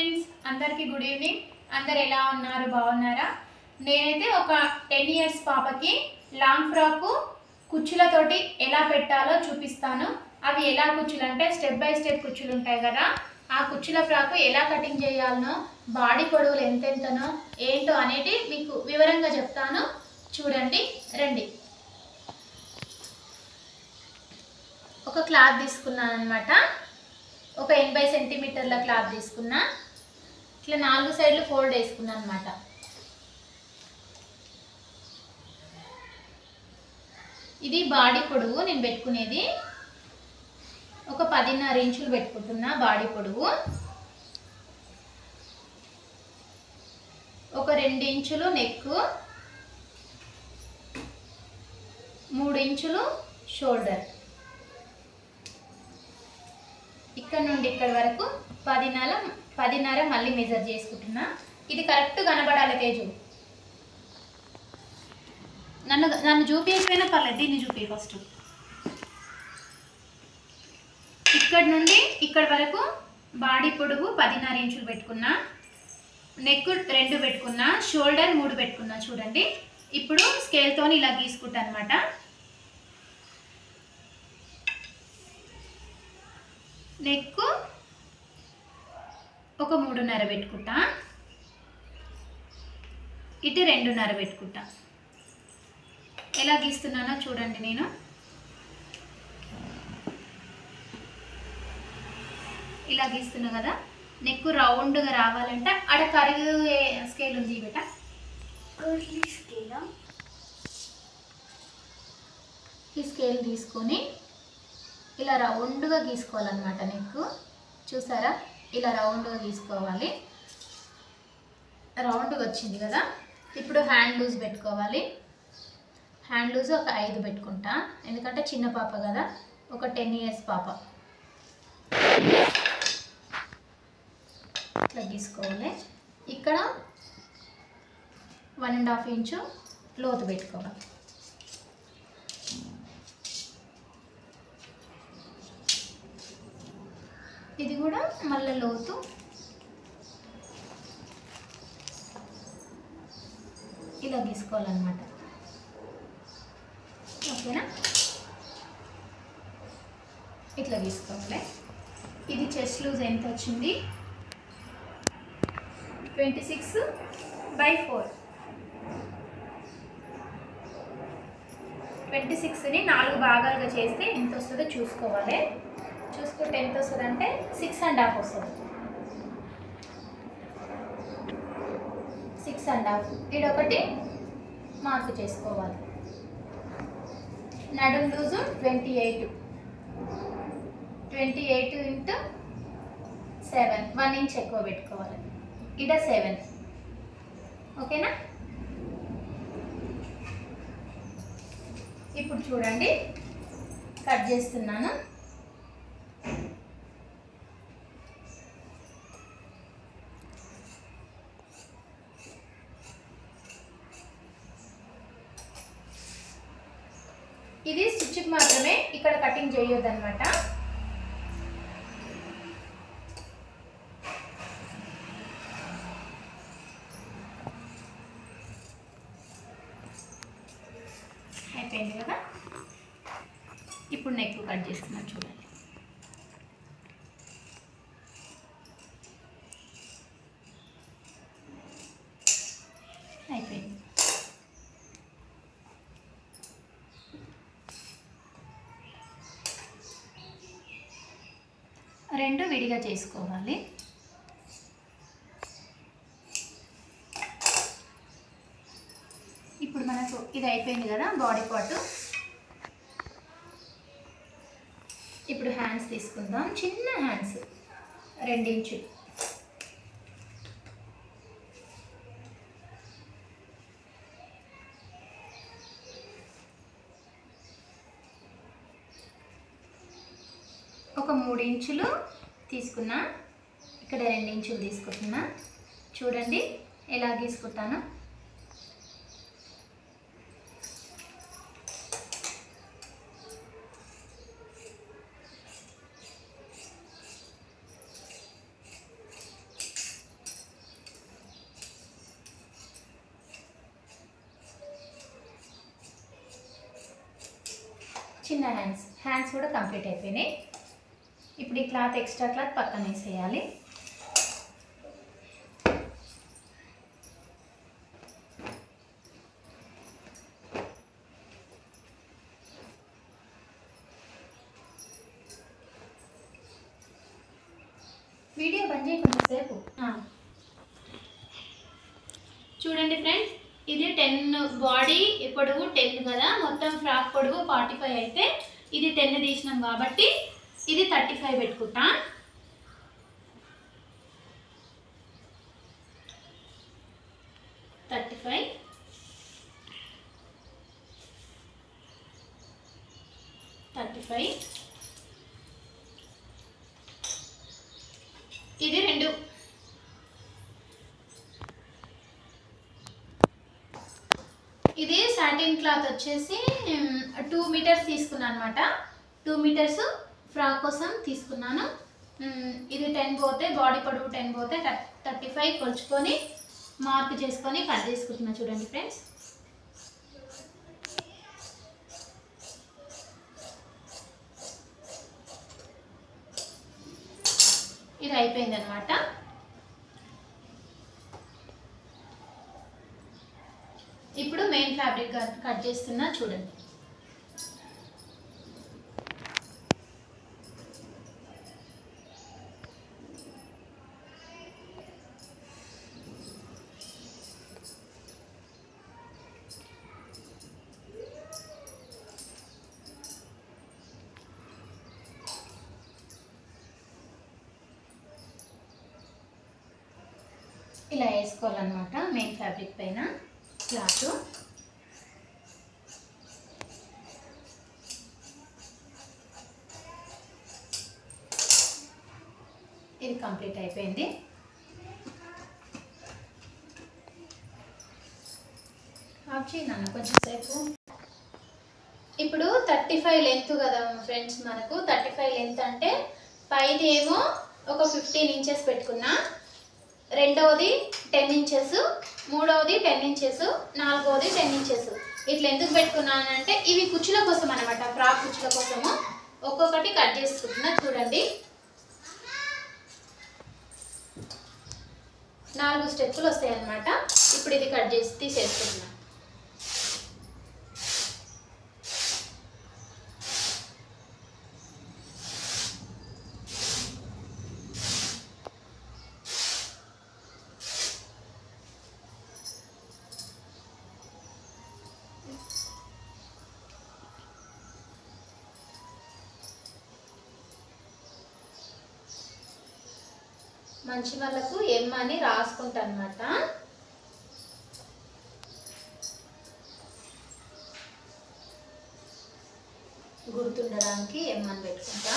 Friends, అందరికీ good evening. అందరు ఎలా ఉన్నారు? బాగున్నారా? నేనైతే ఒక 10 ఇయర్స్ పాపకి లాంగ్ ఫ్రాక్ కుచ్చులతోటి ఎలా పెట్టాలో చూపిస్తాను. అవి ఎలా కుచ్చులు అంటే స్టెప్ బై స్టెప్ కుచ్చులు ఉంటాయి కదా, ఆ కుచ్చుల ఫ్రాక్ ఎలా కటింగ్ చేయాలనో, బాడీ పొడవులు ఎంతెంతనో ఏంటో అనేది మీకు వివరంగా చెప్తాను. చూడండి, రండి. ఒక క్లాత్ తీసుకున్నాను అనమాట. ఒక 80 సెంటీమీటర్ల క్లాత్ తీసుకున్నా. ఇట్లా 4 సైడ్లు ఫోల్డ్ వేసుకున్నాను అనమాట. ఇది బాడీ పొడవు నేను పెట్టుకునేది. ఒక 10.5 ఇంచులు పెట్టుకుంటున్నా బాడీ పొడవు. ఒక 2 ఇంచులు నెక్, 3 ఇంచులు షోల్డర్. ఇక్కడ నుండి ఇక్కడ వరకు 10.5 మళ్ళీ మెజర్ చేసుకుంటున్నా. ఇది కరెక్ట్ కనబడాలి తేజు. నన్ను చూపించకపోయినా పర్లేదు, దీన్ని చూపి ఫస్ట్. ఇక్కడ నుండి ఇక్కడ వరకు బాడీ పొడవు 10.5 ఇంచులు పెట్టుకున్నా, నెక్ 2 పెట్టుకున్నా, షోల్డర్ 3 పెట్టుకున్నా. చూడండి, ఇప్పుడు స్కేల్తో ఇలా గీసుకుంటా అనమాట. నెక్ ఒక 3.5 పెట్టుకుంటా, ఇటు 2.5 పెట్టుకుంటా. ఎలా గీస్తున్నానో చూడండి. నేను ఇలా గీస్తున్నా కదా. నెక్ రౌండ్గా రావాలంటే అక్కడ కరుగు స్కేల్ ఉంది బేట, ఈ స్కేల్ తీసుకొని ఇలా రౌండ్గా గీసుకోవాలన్నమాట. నెక్ చూసారా, ఇలా రౌండ్గా గీసుకోవాలి. రౌండ్గా వచ్చింది కదా. ఇప్పుడు హ్యాండ్ లూజ్ పెట్టుకోవాలి. హ్యాండ్ లూజ్ ఒక 5 పెట్టుకుంటా, ఎందుకంటే చిన్న పాప కదా, ఒక 10 ఇయర్స్ పాప. ఇట్లా గీసుకోవాలి. ఇక్కడ 1.5 ఇంచు లోతు పెట్టుకోవాలి. ఇది కూడా మళ్ళీ లోతు ఇలా గీసుకోవాలన్నమాట. ఓకేనా, ఇట్లా గీసుకోవాలి. ఇది చెస్ట్ లూజ్ ఎంత వచ్చింది? 26/4. 26ని 4 భాగాలుగా చేస్తే ఎంత వస్తుందో చూసుకోవాలి. చూసుకుంటే ఎంత వస్తుంది అంటే 6.5 వస్తుంది. 6.5 ఇదొకటి మార్పు చేసుకోవాలి. నడుం లూజు 28 × 7, 1 ఇంచ్ ఎక్కువ పెట్టుకోవాలి. ఇడ 7. ఓకేనా. ఇప్పుడు చూడండి, కట్ చేస్తున్నాను. ఇది స్టిచ్కి మాత్రమే, ఇక్కడ కటింగ్ చేయొద్దు అనమాట. అయిపోయింది కదా. ఇప్పుడు నెక్ కట్ చేస్తున్నాను. చూడండి, అయిపోయింది. రెండు విడిగా చేసుకోవాలి. ఇప్పుడు మనకు ఇది అయిపోయింది కదా బాడీ పార్ట్. ఇప్పుడు హ్యాండ్స్ తీసుకుందాం. చిన్న హ్యాండ్స్ 2 ఇంచులు. ఒక 3 ఇంచులు తీసుకున్నా, ఇక్కడ 2 ఇంచులు తీసుకుంటున్నా. చూడండి ఎలా గీసుకుంటాను. చిన్న హ్యాండ్స్ కూడా కంప్లీట్ అయిపోయినాయి. ఇప్పుడు ఈ క్లాత్ ఎక్స్ట్రా క్లాత్ పక్కన వేసేయాలి. వీడియో బంద్ చేయి కొంచెంసేపు. చూడండి ఫ్రెండ్స్, ఇది 10 బాడీ పొడవు 10 కదా, మొత్తం ఫ్రాక్ పొడవు 45 అయితే ఇది 10 తీసినాం కాబట్టి ఇది 35 పెట్టుకుంటా. ఇది 2. ఇది సాటిన్ క్లాత్ వచ్చేసి 2 మీటర్స్ తీసుకున్నాను అనమాట. 2 మీటర్స్ ఫ్రాక్ కోసం తీసుకున్నాను. ఇది 10 పోతే, బాడీ పొడవు 10 పోతే 35 కొలుచుకొని మార్క్ చేసుకొని కట్ చేసుకుంటున్నా. చూడండి ఫ్రెండ్స్, ఇది అయిపోయింది అనమాట. ఇప్పుడు మెయిన్ ఫ్యాబ్రిక్ కట్ చేస్తున్నా. చూడండి, ఇలా వేసుకోవాలన్నమాట. మెయిన్ ఫ్యాబ్రిక్ పైన క్లాత్ ఇది కంప్లీట్ అయిపోయింది. ఆఫ్ చేయను కొంచెం సేపు. ఇప్పుడు 35 లెంత్ కదా ఫ్రెండ్స్, మనకు 35 లెంత్ అంటే పైది ఏమో ఒక 15 ఇంచెస్ పెట్టుకున్నా, రెండవది 10 ఇంచెస్, మూడవది 10 ఇంచెస్, నాలుగవది 10 ఇంచెస్. ఇట్లా ఎందుకు పెట్టుకున్నానంటే ఇవి కుచ్చుల కోసం అనమాట, ఫ్రాక్ కుచ్చుల కోసము. ఒక్కొక్కటి కట్ చేసుకుంటున్నా. చూడండి, 4 స్టెప్పులు వస్తాయి అన్నమాట. ఇప్పుడు ఇది కట్ చేసి తీసేసుకుంటున్నా. మంచి వాళ్ళకు ఎమ్ అని రాసుకుంటా అన్నమాట. గుర్తుండడానికి ఎమ్ అని పెట్టుకుంటా.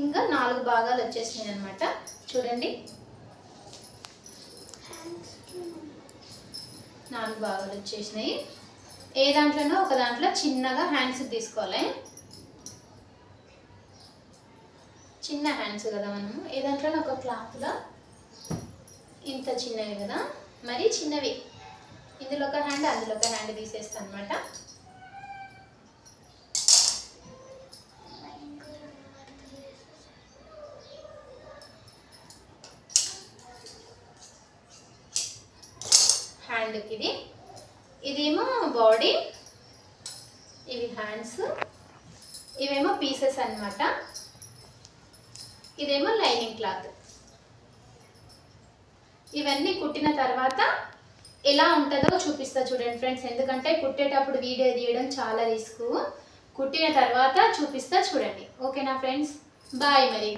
ఇంకా 4 భాగాలు వచ్చేసినాయి అన్నమాట. చూడండి, 4 భాగాలు వచ్చేసినాయి. ఏ దాంట్లోనో ఒక దాంట్లో చిన్నగా హ్యాండ్స్ తీసుకోవాలి. చిన్న హ్యాండ్స్ కదా మనము, ఏ దాంట్లోనో ఒక క్లాత్లో ఇంత చిన్నవి కదా, మరి చిన్నవి. ఇందులో ఒక హ్యాండ్, అందులో ఒక హ్యాండ్ తీసేస్తాను అనమాట. హ్యాండ్కి ఇదేమో బాడీ, ఇవి హ్యాండ్స్, ఇవేమో పీసెస్ అన్నమాట. ఇదేమో లైనింగ్ క్లాత్. ఇవన్నీ కుట్టిన తర్వాత ఎలా ఉంటుందో చూపిస్తా చూడండి ఫ్రెండ్స్. ఎందుకంటే కుట్టేటప్పుడు వీడియో తీయడం చాలా రిస్క్. కుట్టిన తర్వాత చూపిస్తా చూడండి. ఓకేనా ఫ్రెండ్స్, బాయ్ మరి.